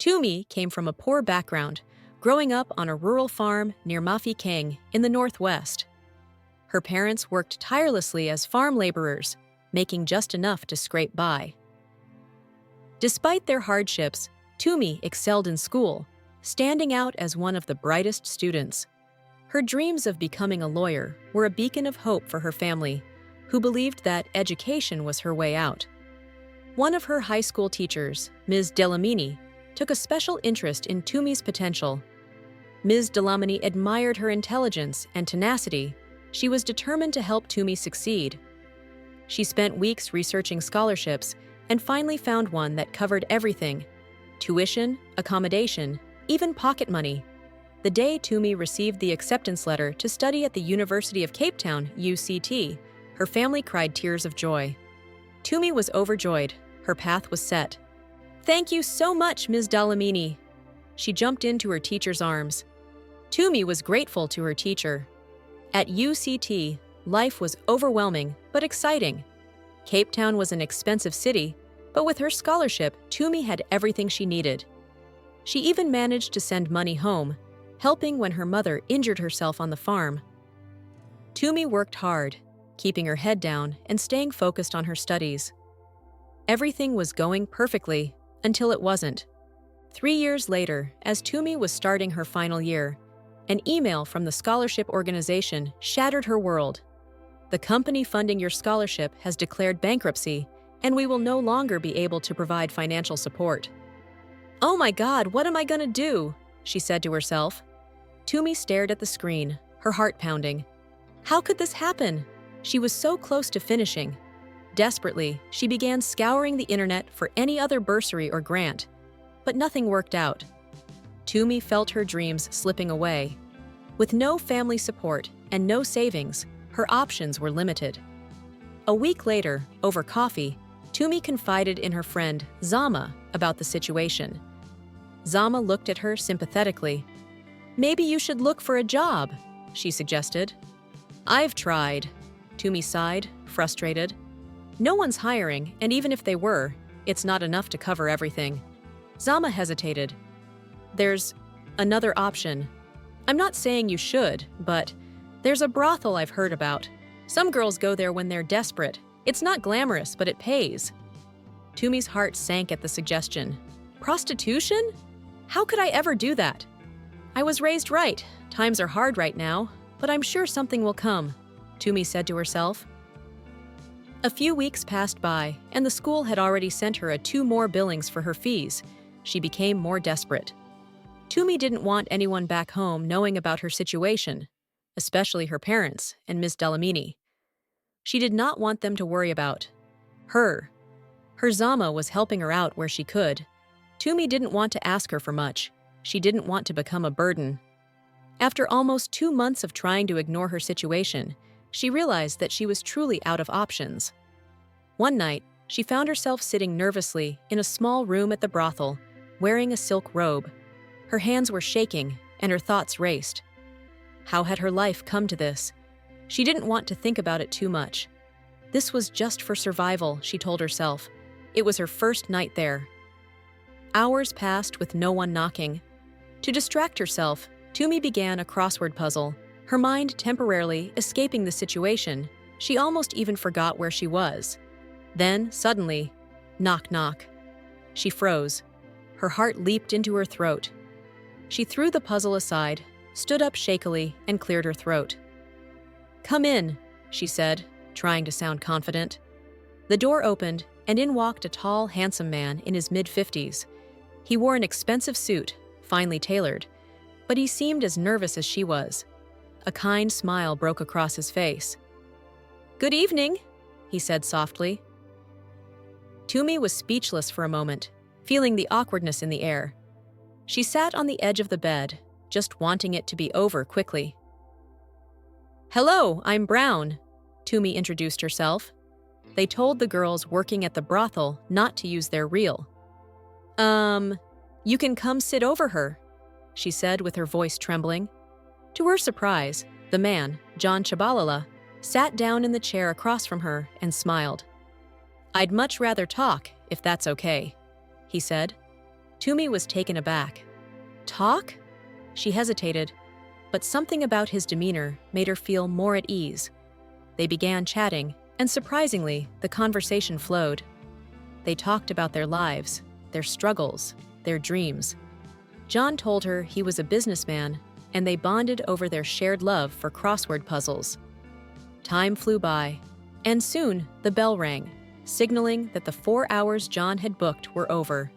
Tumi came from a poor background, growing up on a rural farm near Mafikeng in the northwest. Her parents worked tirelessly as farm laborers, making just enough to scrape by. Despite their hardships, Tumi excelled in school, standing out as one of the brightest students. Her dreams of becoming a lawyer were a beacon of hope for her family, who believed that education was her way out. One of her high school teachers, Ms. Delamini, took a special interest in Tumi's potential. Ms. Delamini admired her intelligence and tenacity. She was determined to help Tumi succeed. She spent weeks researching scholarships and finally found one that covered everything: tuition, accommodation, even pocket money. The day Tumi received the acceptance letter to study at the University of Cape Town, UCT, her family cried tears of joy. Tumi was overjoyed. Her path was set. "Thank you so much, Ms. Dalamini." She jumped into her teacher's arms. Tumi was grateful to her teacher. At UCT, life was overwhelming but exciting. Cape Town was an expensive city, but with her scholarship, Tumi had everything she needed. She even managed to send money home, helping when her mother injured herself on the farm. Tumi worked hard, keeping her head down and staying focused on her studies. Everything was going perfectly until it wasn't. 3 years later, as Tumi was starting her final year, an email from the scholarship organization shattered her world. "The company funding your scholarship has declared bankruptcy, and we will no longer be able to provide financial support." "Oh my God, what am I gonna do?" she said to herself. Tumi stared at the screen, her heart pounding. How could this happen? She was so close to finishing. Desperately, she began scouring the internet for any other bursary or grant, but nothing worked out. Tumi felt her dreams slipping away. With no family support and no savings, her options were limited. A week later, over coffee, Tumi confided in her friend, Zama, about the situation. Zama looked at her sympathetically. "Maybe you should look for a job," she suggested. "I've tried," Tumi sighed, frustrated. "No one's hiring, and even if they were, it's not enough to cover everything." Zama hesitated. "There's another option. I'm not saying you should, but there's a brothel I've heard about. Some girls go there when they're desperate. It's not glamorous, but it pays." Tumi's heart sank at the suggestion. "Prostitution? How could I ever do that? I was raised right. Times are hard right now, but I'm sure something will come," Tumi said to herself. A few weeks passed by, and the school had already sent her 2 more billings for her fees. She became more desperate. Tumi didn't want anyone back home knowing about her situation, especially her parents and Miss Delamini. She did not want them to worry about her. Her Zama was helping her out where she could. Tumi didn't want to ask her for much. She didn't want to become a burden. After almost 2 months of trying to ignore her situation, she realized that she was truly out of options. One night, she found herself sitting nervously in a small room at the brothel, wearing a silk robe. Her hands were shaking, and her thoughts raced. How had her life come to this? She didn't want to think about it too much. This was just for survival, she told herself. It was her first night there. Hours passed with no one knocking. To distract herself, Tumi began a crossword puzzle, her mind temporarily escaping the situation. She almost even forgot where she was. Then, suddenly, knock, knock. She froze. Her heart leaped into her throat. She threw the puzzle aside, stood up shakily, and cleared her throat. "Come in," she said, trying to sound confident. The door opened, and in walked a tall, handsome man in his mid-50s. He wore an expensive suit, finely tailored, but he seemed as nervous as she was. A kind smile broke across his face. "Good evening," he said softly. Tumi was speechless for a moment, feeling the awkwardness in the air. She sat on the edge of the bed, just wanting it to be over quickly. "Hello, I'm Brown," Tumi introduced herself. They told the girls working at the brothel not to use their real. You can come sit over her," she said with her voice trembling. To her surprise, the man, John Chabalala, sat down in the chair across from her and smiled. "I'd much rather talk, if that's okay," he said. Tumi was taken aback. Talk? She hesitated, but something about his demeanor made her feel more at ease. They began chatting, and surprisingly, the conversation flowed. They talked about their lives, their struggles, their dreams. John told her he was a businessman, and they bonded over their shared love for crossword puzzles. Time flew by, and soon the bell rang, signaling that the 4 hours John had booked were over.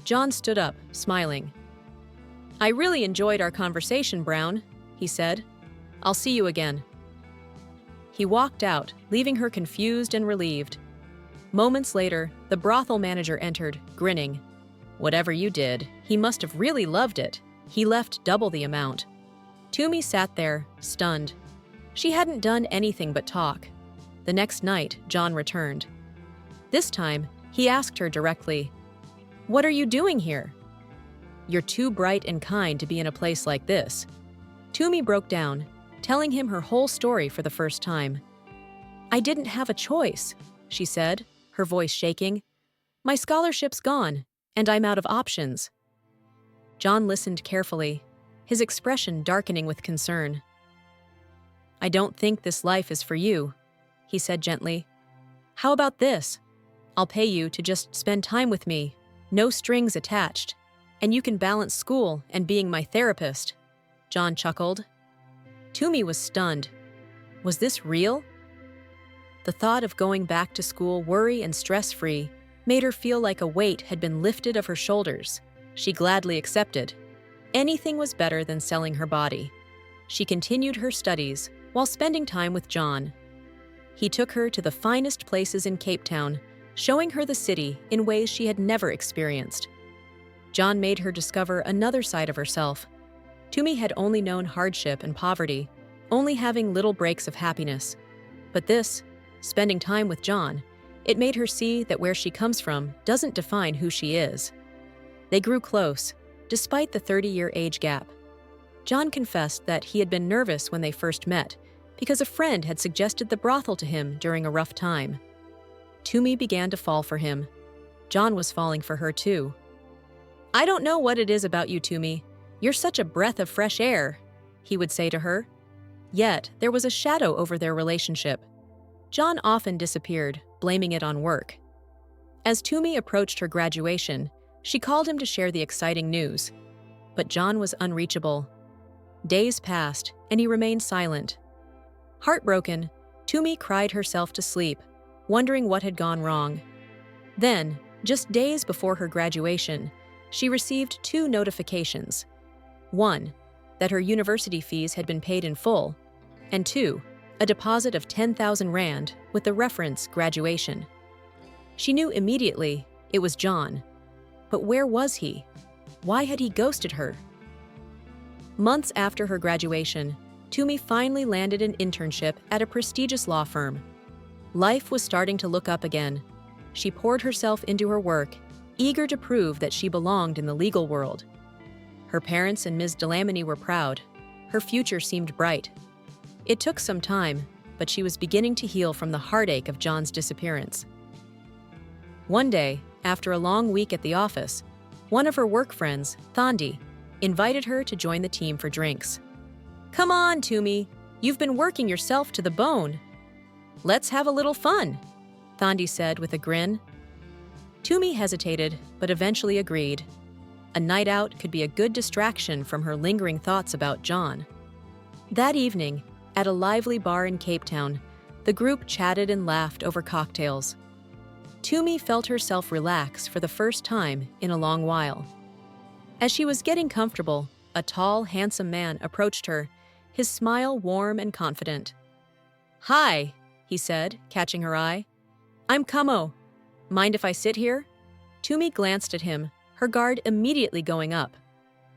John stood up, smiling. "I really enjoyed our conversation, Brown," he said. "I'll see you again." He walked out, leaving her confused and relieved. Moments later, the brothel manager entered, grinning. "Whatever you did, he must have really loved it. He left double the amount." Tumi sat there, stunned. She hadn't done anything but talk. The next night, John returned. This time, he asked her directly, "What are you doing here?" "You're too bright and kind to be in a place like this." Tumi broke down, telling him her whole story for the first time. "I didn't have a choice," she said, her voice shaking. "My scholarship's gone, and I'm out of options." John listened carefully, his expression darkening with concern. "I don't think this life is for you," he said gently. "How about this? I'll pay you to just spend time with me, no strings attached, and you can balance school and being my therapist." John chuckled. Tumi was stunned. Was this real? The thought of going back to school worry and stress-free made her feel like a weight had been lifted of her shoulders. She gladly accepted. Anything was better than selling her body. She continued her studies while spending time with John. He took her to the finest places in Cape Town, showing her the city in ways she had never experienced. John made her discover another side of herself. Tumi had only known hardship and poverty, only having little breaks of happiness. But this, spending time with John, it made her see that where she comes from doesn't define who she is. They grew close, despite the 30-year age gap. John confessed that he had been nervous when they first met, because a friend had suggested the brothel to him during a rough time. Tumi began to fall for him. John was falling for her too. "I don't know what it is about you, Tumi. You're such a breath of fresh air," he would say to her. Yet, there was a shadow over their relationship. John often disappeared, blaming it on work. As Tumi approached her graduation, she called him to share the exciting news. But John was unreachable. Days passed, and he remained silent. Heartbroken, Tumi cried herself to sleep, wondering what had gone wrong. Then, just days before her graduation, she received 2 notifications. 1, that her university fees had been paid in full, and 2, a deposit of 10,000 rand with the reference graduation. She knew immediately it was John. But where was he? Why had he ghosted her? Months after her graduation, Tumi finally landed an internship at a prestigious law firm. Life was starting to look up again. She poured herself into her work, eager to prove that she belonged in the legal world. Her parents and Ms. Delamini were proud. Her future seemed bright. It took some time, but she was beginning to heal from the heartache of John's disappearance. One day, after a long week at the office, one of her work friends, Thandi, invited her to join the team for drinks. "Come on, Tumi. You've been working yourself to the bone. Let's have a little fun," Thandi said with a grin. Tumi hesitated, but eventually agreed. A night out could be a good distraction from her lingering thoughts about John. That evening, at a lively bar in Cape Town, the group chatted and laughed over cocktails. Tumi felt herself relax for the first time in a long while. As she was getting comfortable, a tall, handsome man approached her, his smile warm and confident. "Hi," he said, catching her eye. "I'm Kamo. Mind if I sit here?" Tumi glanced at him, her guard immediately going up.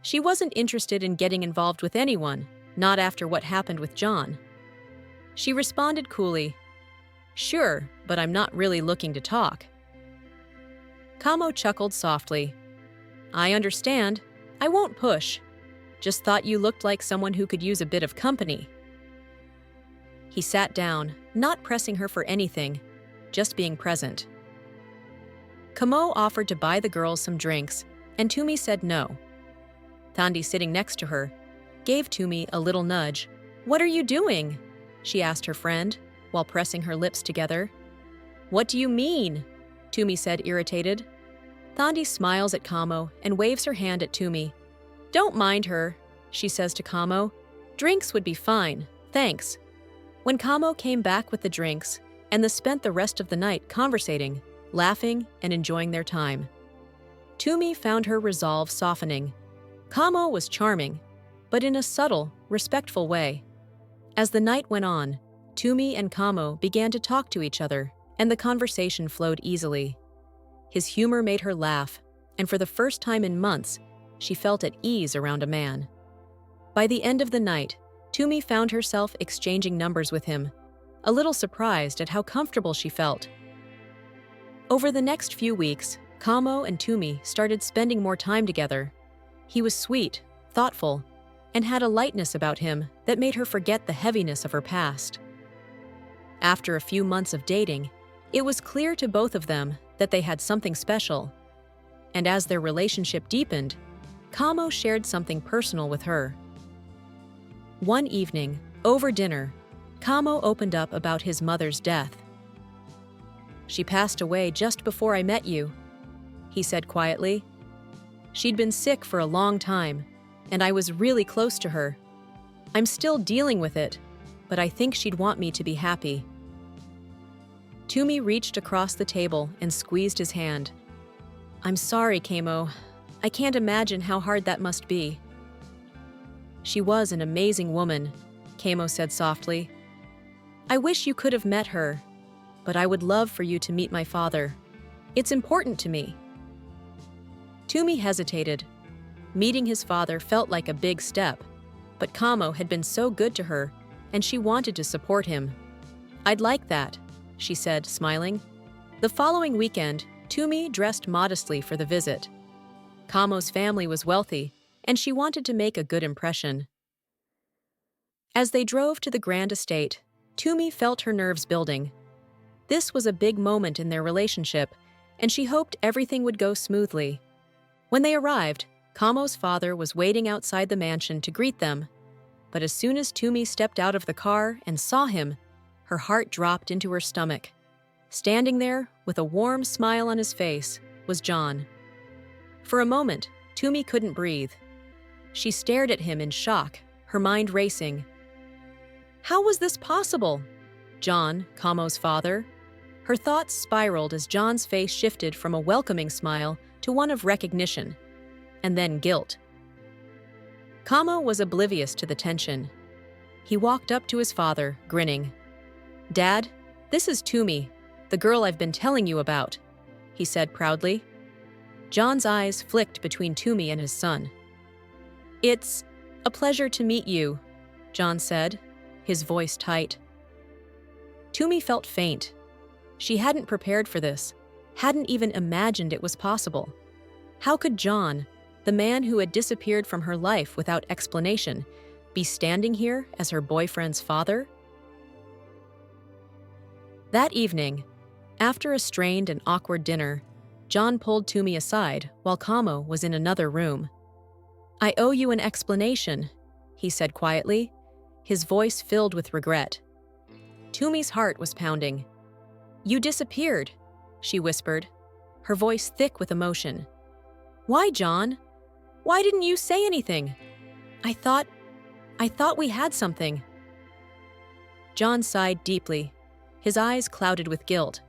She wasn't interested in getting involved with anyone, not after what happened with John. She responded coolly, "Sure, but I'm not really looking to talk." Kamo chuckled softly. "I understand. I won't push. Just thought you looked like someone who could use a bit of company." He sat down, not pressing her for anything, just being present. Kamo offered to buy the girls some drinks, and Tumi said no. Thandi, sitting next to her, gave Tumi a little nudge. "What are you doing?" she asked her friend, while pressing her lips together. "What do you mean?" Tumi said, irritated. Thandi smiles at Kamo and waves her hand at Tumi. "Don't mind her," she says to Kamo. "Drinks would be fine, thanks." When Kamo came back with the drinks, and they spent the rest of the night conversating, laughing, and enjoying their time. Tumi found her resolve softening. Kamo was charming, but in a subtle, respectful way. As the night went on, Tumi and Kamo began to talk to each other, and the conversation flowed easily. His humor made her laugh, and for the first time in months, she felt at ease around a man. By the end of the night, Tumi found herself exchanging numbers with him, a little surprised at how comfortable she felt. Over the next few weeks, Kamo and Tumi started spending more time together. He was sweet, thoughtful, and had a lightness about him that made her forget the heaviness of her past. After a few months of dating, it was clear to both of them that they had something special. And as their relationship deepened, Kamo shared something personal with her. One evening, over dinner, Kamo opened up about his mother's death. "She passed away just before I met you," he said quietly. "She'd been sick for a long time, and I was really close to her. I'm still dealing with it, but I think she'd want me to be happy." Tumi reached across the table and squeezed his hand. "I'm sorry, Kamo. I can't imagine how hard that must be." "She was an amazing woman," Kamo said softly. "I wish you could have met her, but I would love for you to meet my father. It's important to me." Tumi hesitated. Meeting his father felt like a big step, but Kamo had been so good to her, and she wanted to support him. "I'd like that," she said, smiling. The following weekend, Tumi dressed modestly for the visit. Kamo's family was wealthy, and she wanted to make a good impression. As they drove to the grand estate, Tumi felt her nerves building. This was a big moment in their relationship, and she hoped everything would go smoothly. When they arrived, Kamo's father was waiting outside the mansion to greet them. But as soon as Tumi stepped out of the car and saw him, her heart dropped into her stomach. Standing there, with a warm smile on his face, was John. For a moment, Tumi couldn't breathe. She stared at him in shock, her mind racing. How was this possible? John, Kamo's father. Her thoughts spiraled as John's face shifted from a welcoming smile to one of recognition, and then guilt. Kamo was oblivious to the tension. He walked up to his father, grinning. "Dad, this is Tumi, the girl I've been telling you about," he said proudly. John's eyes flicked between Tumi and his son. "It's a pleasure to meet you," John said, his voice tight. Tumi felt faint. She hadn't prepared for this, hadn't even imagined it was possible. How could John, the man who had disappeared from her life without explanation, be standing here as her boyfriend's father? That evening, after a strained and awkward dinner, John pulled Tumi aside while Kamo was in another room. "I owe you an explanation," he said quietly, his voice filled with regret. Tumi's heart was pounding. "You disappeared," she whispered, her voice thick with emotion. "Why, John? Why didn't you say anything? I thought we had something." John sighed deeply, his eyes clouded with guilt.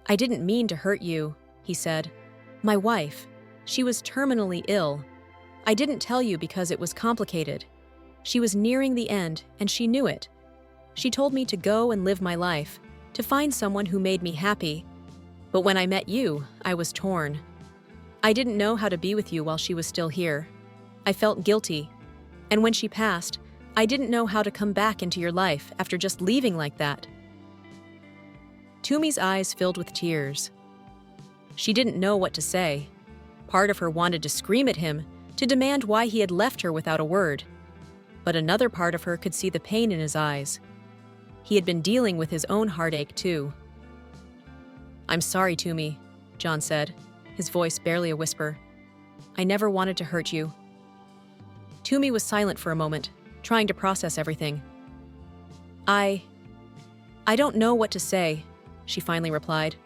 "I didn't mean to hurt you," he said. "My wife, she was terminally ill. I didn't tell you because it was complicated. She was nearing the end, and she knew it. She told me to go and live my life, to find someone who made me happy. But when I met you, I was torn. I didn't know how to be with you while she was still here. I felt guilty. And when she passed, I didn't know how to come back into your life after just leaving like that." Tumi's eyes filled with tears. She didn't know what to say. Part of her wanted to scream at him, to demand why he had left her without a word. But another part of her could see the pain in his eyes. He had been dealing with his own heartache too. "I'm sorry, Tumi," John said, his voice barely a whisper. I never wanted to hurt you." Tumi was silent for a moment, trying to process everything. I don't know what to say," she finally replied.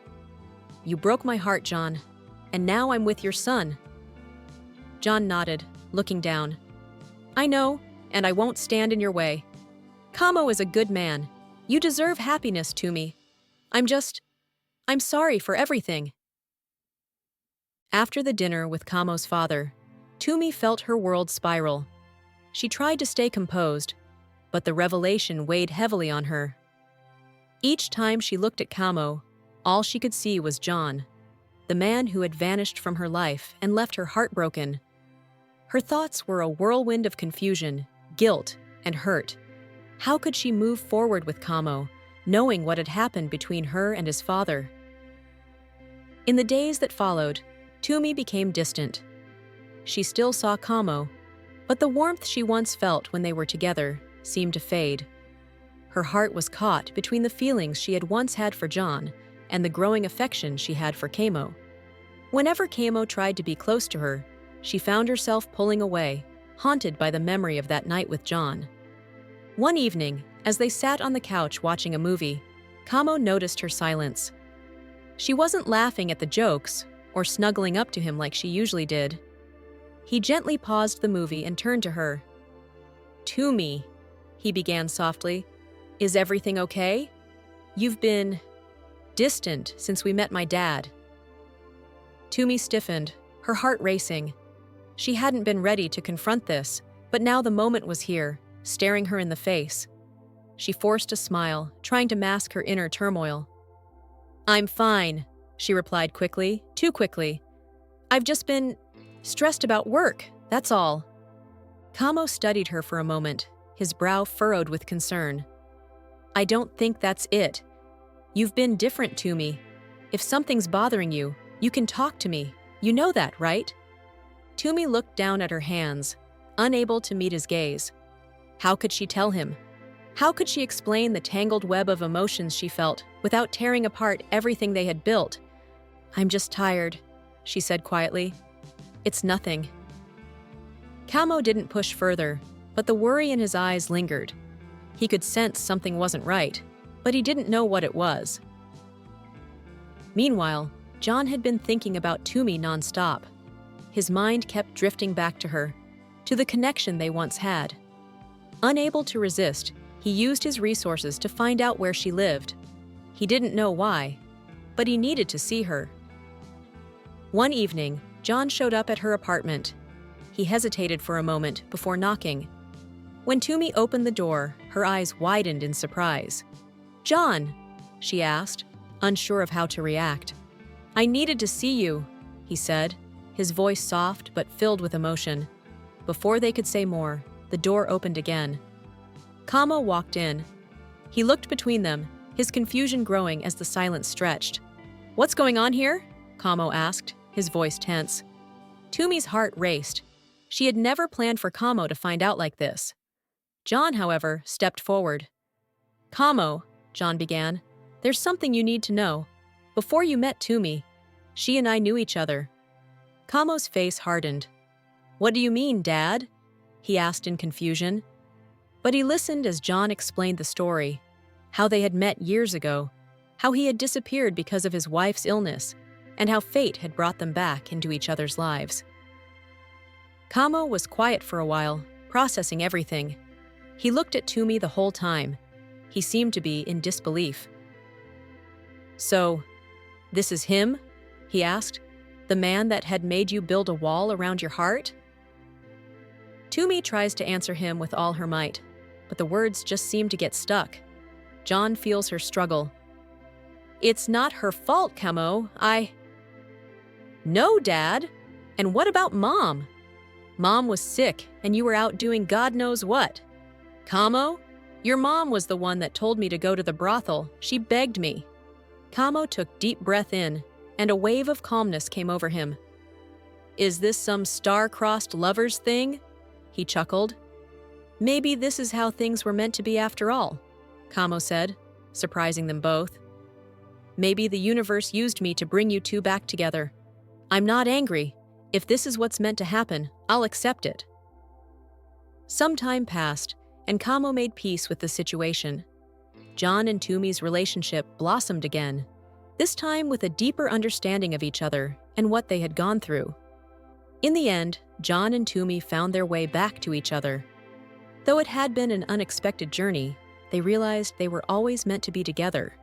"You broke my heart, John, and now I'm with your son." John nodded, looking down. "I know, and I won't stand in your way. Kamo is a good man. You deserve happiness, Tumi. I'm sorry for everything." After the dinner with Kamo's father, Tumi felt her world spiral. She tried to stay composed, but the revelation weighed heavily on her. Each time she looked at Kamo, all she could see was John, the man who had vanished from her life and left her heartbroken. Her thoughts were a whirlwind of confusion, guilt, and hurt. How could she move forward with Kamo, knowing what had happened between her and his father? In the days that followed, Tumi became distant. She still saw Kamo, but the warmth she once felt when they were together seemed to fade. Her heart was caught between the feelings she had once had for John and the growing affection she had for Kamo. Whenever Kamo tried to be close to her, she found herself pulling away, haunted by the memory of that night with John. One evening, as they sat on the couch watching a movie, Kamo noticed her silence. She wasn't laughing at the jokes or snuggling up to him like she usually did. He gently paused the movie and turned to her. "Tumi," he began softly, "is everything okay? You've been distant since we met my dad." Tumi stiffened, her heart racing. She hadn't been ready to confront this, but now the moment was here, staring her in the face. She forced a smile, trying to mask her inner turmoil. "I'm fine," she replied quickly, too quickly. "I've just been stressed about work, that's all." Kamo studied her for a moment, his brow furrowed with concern. "I don't think that's it. You've been different to me. If something's bothering you, you can talk to me. You know that, right?" Tumi looked down at her hands, unable to meet his gaze. How could she tell him? How could she explain the tangled web of emotions she felt without tearing apart everything they had built? "I'm just tired," she said quietly. "It's nothing." Kamo didn't push further, but the worry in his eyes lingered. He could sense something wasn't right, but he didn't know what it was. Meanwhile, John had been thinking about Tumi nonstop. His mind kept drifting back to her, to the connection they once had. Unable to resist, he used his resources to find out where she lived. He didn't know why, but he needed to see her. One evening, John showed up at her apartment. He hesitated for a moment before knocking. When Tumi opened the door, her eyes widened in surprise. "John," she asked, unsure of how to react. "I needed to see you," he said, his voice soft but filled with emotion. Before they could say more, the door opened again. Kamo walked in. He looked between them, his confusion growing as the silence stretched. "What's going on here?" Kamo asked, his voice tense. Tumi's heart raced. She had never planned for Kamo to find out like this. John, however, stepped forward. "Kamo," John began, "there's something you need to know. Before you met Tumi, she and I knew each other." Kamo's face hardened. "What do you mean, Dad?" he asked in confusion. But he listened as John explained the story, how they had met years ago, how he had disappeared because of his wife's illness, and how fate had brought them back into each other's lives. Kamo was quiet for a while, processing everything. He looked at Tumi the whole time. He seemed to be in disbelief. "So, this is him?" he asked. "The man that had made you build a wall around your heart?" Tumi tries to answer him with all her might, but the words just seem to get stuck. John feels her struggle. "It's not her fault, Kamo. "No, Dad. And what about Mom? Mom was sick, and you were out doing God knows what. Kamo, your mom was the one that told me to go to the brothel. She begged me." Kamo took deep breath in, and a wave of calmness came over him. "Is this some star-crossed lovers thing?" he chuckled. "Maybe this is how things were meant to be after all," Kamo said, surprising them both. "Maybe the universe used me to bring you two back together. I'm not angry. If this is what's meant to happen, I'll accept it. Some time passed, and Kamo made peace with the situation. John and Tumi's relationship blossomed again, this time with a deeper understanding of each other and what they had gone through. In the end, John and Tumi found their way back to each other. Though it had been an unexpected journey, they realized they were always meant to be together.